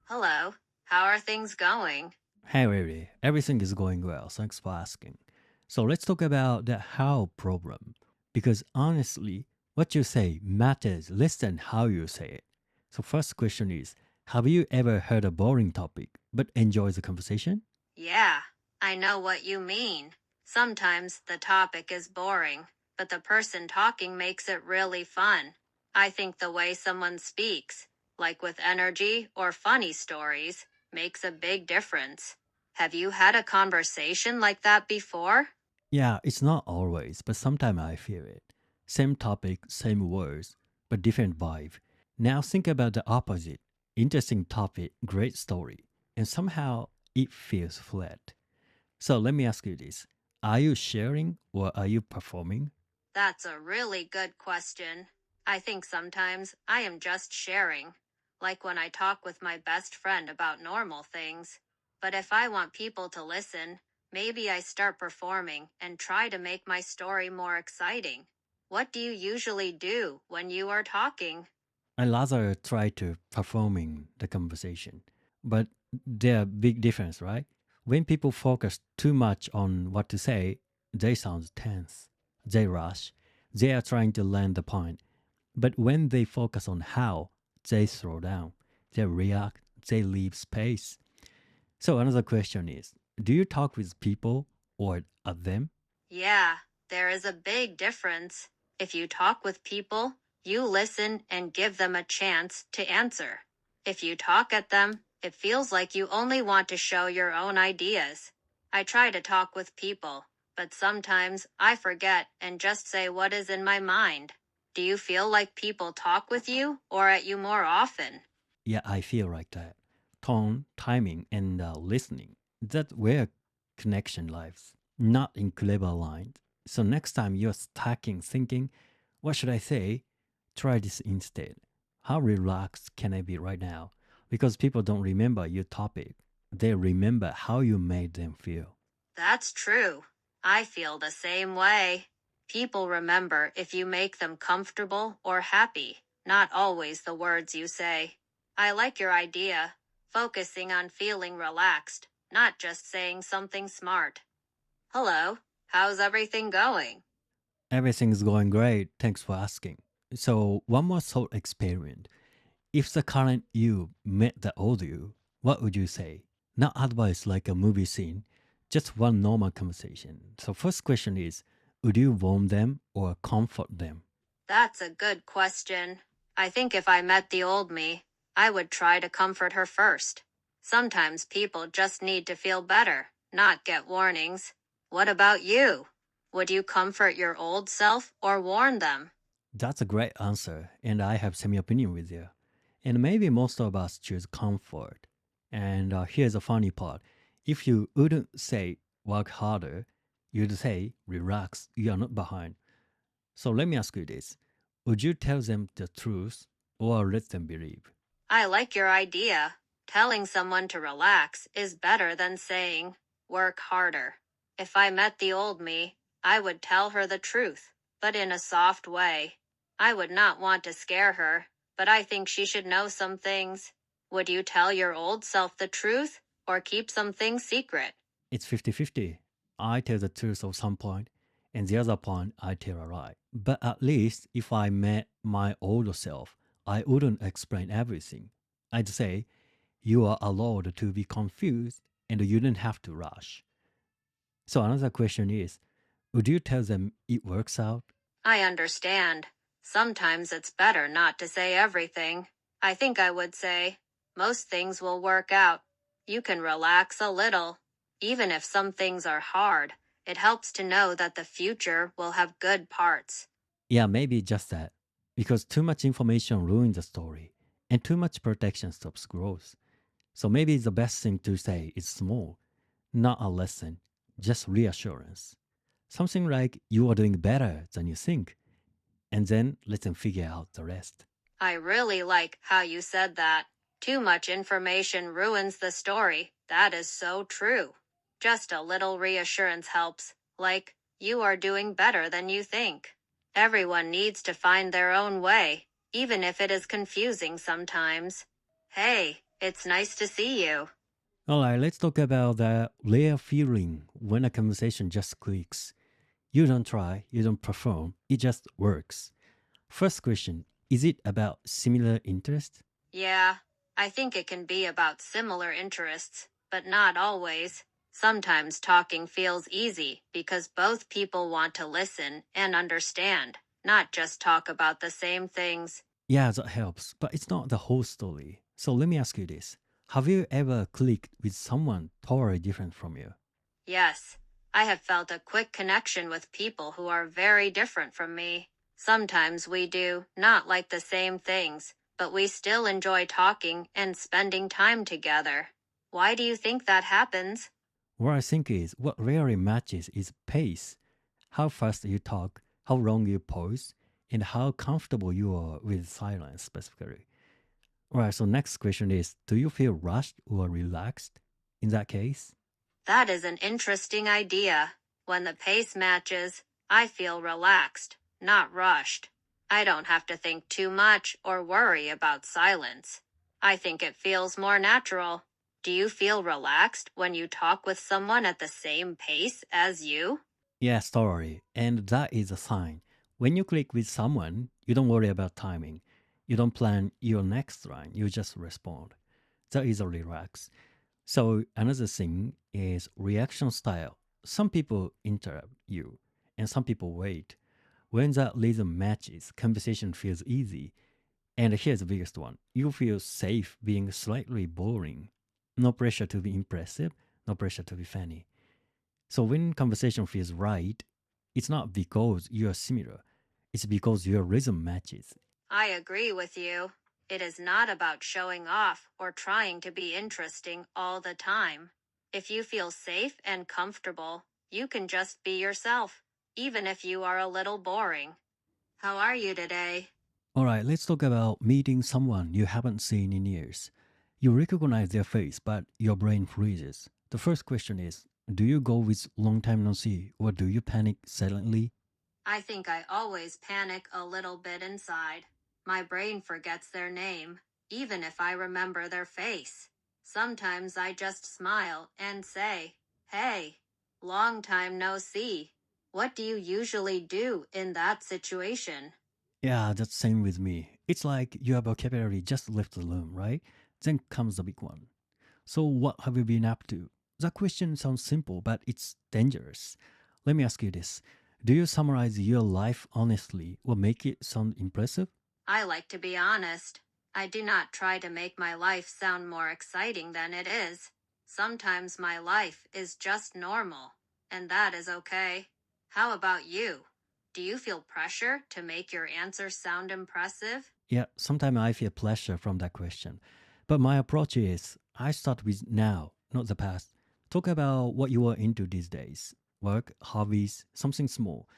Hello. How are things going? Hey, Riri, everything is going well. Thanks for asking. So let's talk about the how problem. Because honestly, what you say matters less than how you say it. So first question is, have you ever heard a boring topic but enjoy the conversation? Yeah, I know what you mean. Sometimes the topic is boring, but the person talking makes it really fun. I think the way someone speaks, like with energy or funny stories, makes a big difference. Have you had a conversation like that before? Yeah, it's not always, but sometimes I feel it. Same topic, same words, but different vibe. Now think about the opposite. Interesting topic, great story, and somehow it feels flat. So let me ask you this. Are you sharing or are you performing? That's a really good question. I think sometimes I am just sharing, like when I talk with my best friend about normal things. But if I want people to listen, maybe I start performing and try to make my story more exciting. What do you usually do when you are talking? I rather try to performing the conversation. But there are big difference, right? When people focus too much on what to say, they sound tense. They rush. They are trying to land the point. But when they focus on how, they slow down. They react. They leave space. So another question is, do you talk with people or at them? Yeah, there is a big difference. If you talk with people, you listen and give them a chance to answer. If you talk at them, it feels like you only want to show your own ideas. I try to talk with people, but sometimes I forget and just say what is in my mind. Do you feel like people talk with you or at you more often? Yeah, I feel like that. Tone, timing, and listening. That's where connection lives, not in clever lines. So next time you're stacking thinking, what should I say? Try this instead. How relaxed can I be right now? Because people don't remember your topic. They remember how you made them feel. That's true. I feel the same way. People remember if you make them comfortable or happy, not always the words you say. I like your idea, focusing on feeling relaxed, not just saying something smart. Hello, how's everything going? Everything's going great. Thanks for asking. So, one more thought experiment. If the current you met the old you, what would you say? Not advice like a movie scene, just one normal conversation. So, first question is, would you warn them or comfort them? That's a good question. I think if I met the old me, I would try to comfort her first. Sometimes people just need to feel better, not get warnings. What about you? Would you comfort your old self or warn them? That's a great answer, and I have same opinion with you. And maybe most of us choose comfort. And here's a funny part: if you wouldn't say work harder, you'd say relax. You are not behind. So let me ask you this: would you tell them the truth or let them believe? I like your idea. Telling someone to relax is better than saying, work harder. If I met the old me, I would tell her the truth, but in a soft way. I would not want to scare her, but I think she should know some things. Would you tell your old self the truth or keep some things secret? It's 50-50. I tell the truth of some point, and the other point I tell a lie. But at least if I met my older self, I wouldn't explain everything. I'd say, you are allowed to be confused and you don't have to rush. So another question is, would you tell them it works out? I understand. Sometimes it's better not to say everything. I think I would say, most things will work out. You can relax a little. Even if some things are hard, it helps to know that the future will have good parts. Yeah, maybe just that. Because too much information ruins the story, and too much protection stops growth. So maybe the best thing to say is small, not a lesson, just reassurance. Something like you are doing better than you think, and then let them figure out the rest. I really like how you said that. Too much information ruins the story. That is so true. Just a little reassurance helps, like, you are doing better than you think. Everyone needs to find their own way, even if it is confusing sometimes. Hey, It's nice to see you. All right, let's talk about the rare feeling when a conversation just clicks. You don't try, you don't perform, it just works. First question, is it about similar interest? Yeah, I think it can be about similar interests, but not always. Sometimes talking feels easy because both people want to listen and understand, not just talk about the same things. Yeah, that helps, but it's not the whole story. So let me ask you this. Have you ever clicked with someone totally different from you? Yes, I have felt a quick connection with people who are very different from me. Sometimes we do not like the same things, but we still enjoy talking and spending time together. Why do you think that happens? What I think is what rarely matches is pace. How fast you talk, how long you pause, and how comfortable you are with silence specifically. Alright, so next question is, do you feel rushed or relaxed in that case? That is an interesting idea. When the pace matches, I feel relaxed, not rushed. I don't have to think too much or worry about silence. I think it feels more natural. Do you feel relaxed when you talk with someone at the same pace as you? Yes, totally. And that is a sign. When you click with someone, you don't worry about timing. You don't plan your next line, you just respond. That is a relax. So another thing is reaction style. Some people interrupt you and some people wait. When that rhythm matches, conversation feels easy. And here's the biggest one. You feel safe being slightly boring. No pressure to be impressive, no pressure to be funny. So when conversation feels right, it's not because you are similar. It's because your rhythm matches. I agree with you. It is not about showing off or trying to be interesting all the time. If you feel safe and comfortable, you can just be yourself, even if you are a little boring. How are you today? All right, let's talk about meeting someone you haven't seen in years. You recognize their face, but your brain freezes. The first question is, do you go with long time no see or do you panic silently? I think I always panic a little bit inside. My brain forgets their name, even if I remember their face. Sometimes I just smile and say, "Hey, long time no see." What do you usually do in that situation? Yeah, that's same with me. It's like your vocabulary just left the room, right? Then comes the big one. So what have you been up to? That question sounds simple, but it's dangerous. Let me ask you this. Do you summarize your life honestly or make it sound impressive? I like to be honest. I do not try to make my life sound more exciting than it is. Sometimes my life is just normal, and that is okay. How about you? Do you feel pressure to make your answer sound impressive? Yeah, sometimes I feel pleasure from that question. But my approach is I start with now, not the past. Talk about what you are into these days work, hobbies, something small.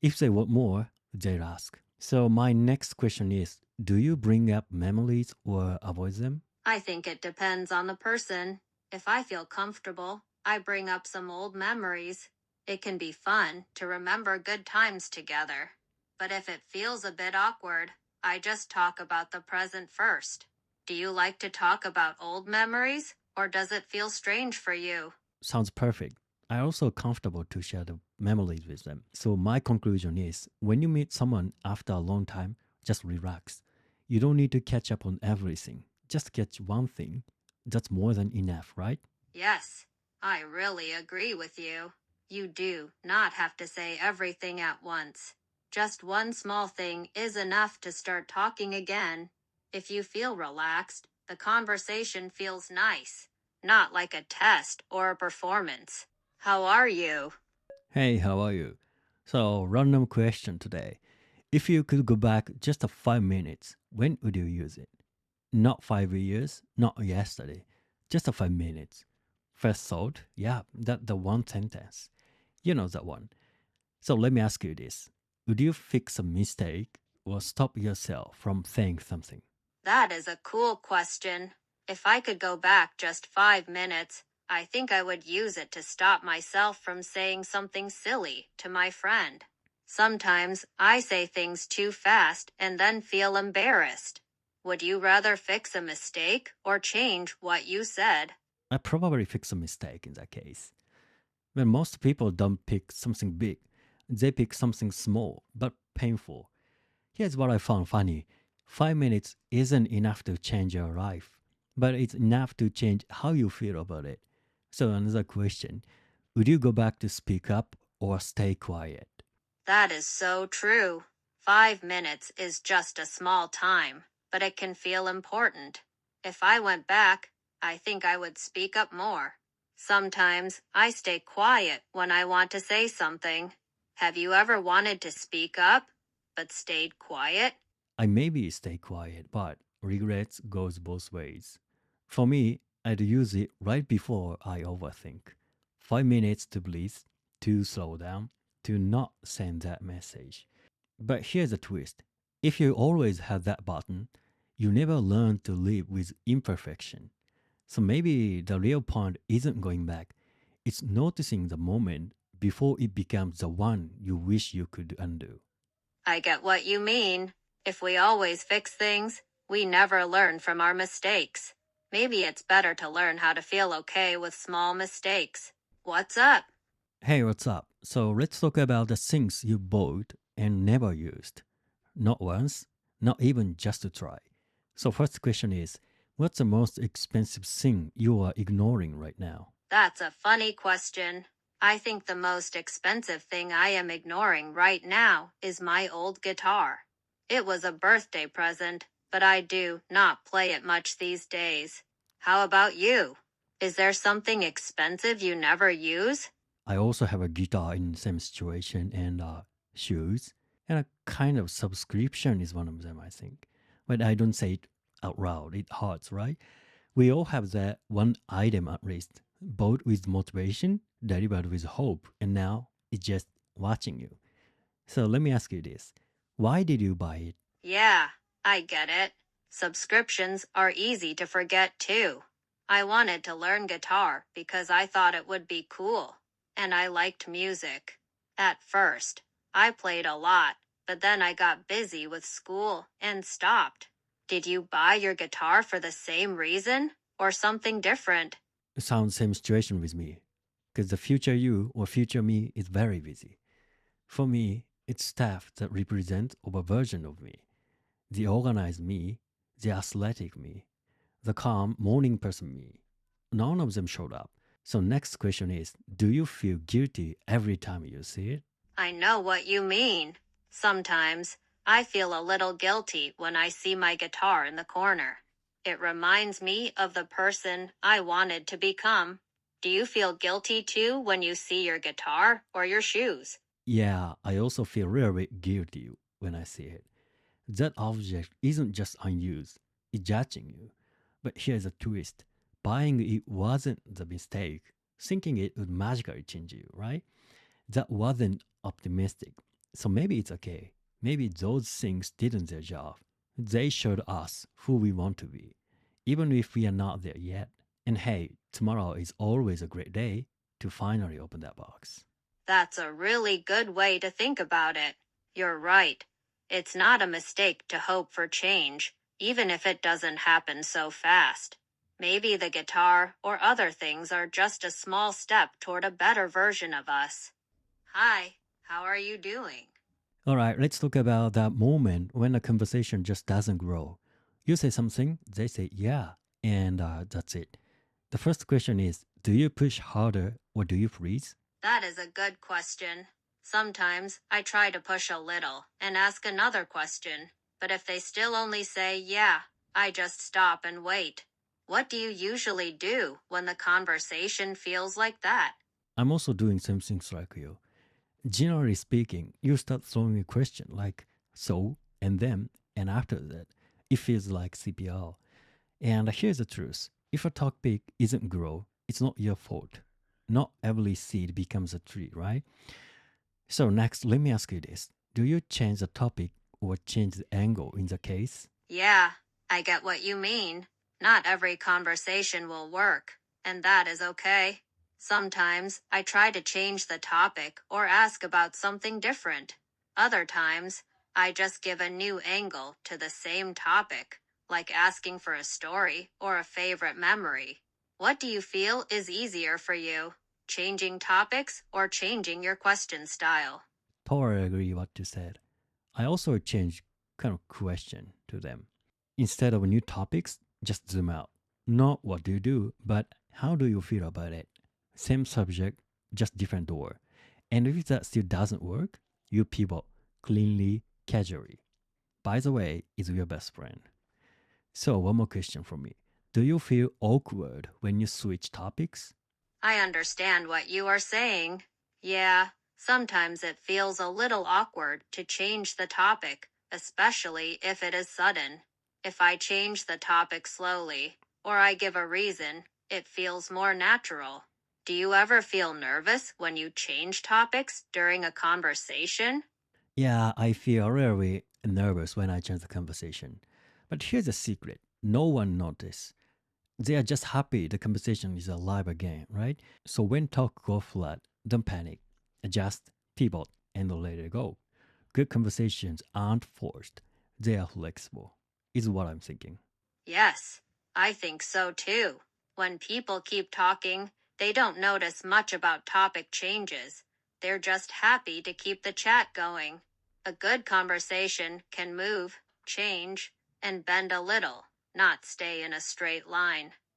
If they want more, they'll ask. So, my next question is do you bring up memories or avoid them? I think it depends on the person. If I feel comfortable, I bring up some old memories. It can be fun to remember good times together. But if it feels a bit awkward, I just talk about the present first. Do you like to talk about old memories, or does it feel strange for you? Sounds perfect. I also comfortable to share the memories with them. So my conclusion is when you meet someone after a long time, just relax. You don't need to catch up on everything. Just catch one thing. That's more than enough, right? Yes, I really agree with you. You do not have to say everything at once. Just one small thing is enough to start talking again. If you feel relaxed, the conversation feels nice, not like a test or a performance. How are you? Hey, how are you? So, random question today. If you could go back just a 5 minutes, when would you use it? Not 5 years, not yesterday, just a 5 minutes. First thought, yeah, that the one sentence. You know that one. So let me ask you this. Would you fix a mistake or stop yourself from saying something? That is a cool question. If I could go back just 5 minutes, I think I would use it to stop myself from saying something silly to my friend. Sometimes I say things too fast and then feel embarrassed. Would you rather fix a mistake or change what you said? I probably fix a mistake in that case. When most people don't pick something big, they pick something small but painful. Here's what I found funny: 5 minutes isn't enough to change your life, but it's enough to change how you feel about it. So, another question: would you go back to speak up or stay quiet? That is so true. 5 minutes is just a small time, but it can feel important. If I went back, I think I would speak up more. Sometimes I stay quiet when I want to say something. Have you ever wanted to speak up, but stayed quiet? I maybe stay quiet, but regrets goes both ways. For me, I'd use it right before I overthink. 5 minutes to breathe, to slow down, to not send that message. But here's a twist: if you always have that button, you never learn to live with imperfection. So maybe the real point isn't going back, it's noticing the moment before it becomes the one you wish you could undo. I get what you mean. If we always fix things, we never learn from our mistakes. Maybe it's better to learn how to feel okay with small mistakes. What's up? Hey, what's up? So let's talk about the things you bought and never used. Not once, not even just to try. So, first question is: what's the most expensive thing you are ignoring right now? That's a funny question. I think the most expensive thing I am ignoring right now is my old guitar. It was a birthday present, but I do not play it much these days. How about you? Is there something expensive you never use? I also have a guitar in the same situation, and shoes, and a kind of subscription is one of them, I think. But I don't say it out loud, it hurts, right? We all have that one item at least, bought with motivation, delivered with hope, and now it's just watching you. So let me ask you this: why did you buy it? Yeah, I get it. Subscriptions are easy to forget too. I wanted to learn guitar because I thought it would be cool, and I liked music. At first, I played a lot, but then I got busy with school and stopped. Did you buy your guitar for the same reason or something different? Sounds same situation with me, because the future you or future me is very busy. For me, it's stuff that represents a version of me: the organized me, the athletic me, the calm morning person me. None of them showed up. So next question is: do you feel guilty every time you see it? I know what you mean. Sometimes I feel a little guilty when I see my guitar in the corner. It reminds me of the person I wanted to become. Do you feel guilty too when you see your guitar or your shoes? Yeah, I also feel really guilty when I see it. That object isn't just unused, it's judging you. But here's a twist: buying it wasn't the mistake, thinking it would magically change you, right? That wasn't optimistic. So maybe it's okay. Maybe those things didn't their job. They showed us who we want to be, even if we are not there yet. And hey, tomorrow is always a great day to finally open that box. That's a really good way to think about it. You're right. It's not a mistake to hope for change, even if it doesn't happen so fast. Maybe the guitar or other things are just a small step toward a better version of us. Hi, how are you doing? All right, let's talk about that moment when a conversation just doesn't grow. You say something, they say yeah, and that's it. The first question is: do you push harder or do you freeze? That is a good question. Sometimes I try to push a little and ask another question, but if they still only say yeah, I just stop and wait. What do you usually do when the conversation feels like that? I'm also doing some things like you. Generally speaking, you start throwing a question like so, and then, and after that. It feels like CPR. And here's the truth: if a topic isn't grow, it's not your fault. Not every seed becomes a tree, right? So, next, let me ask you this: do you change the topic or change the angle in the case? Yeah, I get what you mean. Not every conversation will work, and that is okay. Sometimes I try to change the topic or ask about something different. Other times, I just give a new angle to the same topic, like asking for a story or a favorite memory. What do you feel is easier for you, changing topics or changing your question style? Totally agree what you said. I also change kind of question to them. Instead of new topics, just zoom out. Not what do you do, but how do you feel about it? Same subject, just different door. And if that still doesn't work, you pivot cleanly, casually. By the way, is your best friend. So one more question from me. Do you feel awkward when you switch topics? I understand what you are saying. Yeah, sometimes it feels a little awkward to change the topic, especially if it is sudden. If I change the topic slowly, or I give a reason, it feels more natural. Do you ever feel nervous when you change topics during a conversation? Yeah, I feel really nervous when I change the conversation. But here's a secret. No one notices. They are just happy the conversation is alive again, right? So when talk go flat, don't panic. Adjust, pivot, and let it go. Good conversations aren't forced. They are flexible. Is what I'm thinking. Yes, I think so too. When people keep talking, they don't notice much about topic changes. They're just happy to keep the chat going. A good conversation can move, change, and bend a little, not stay in a straight line.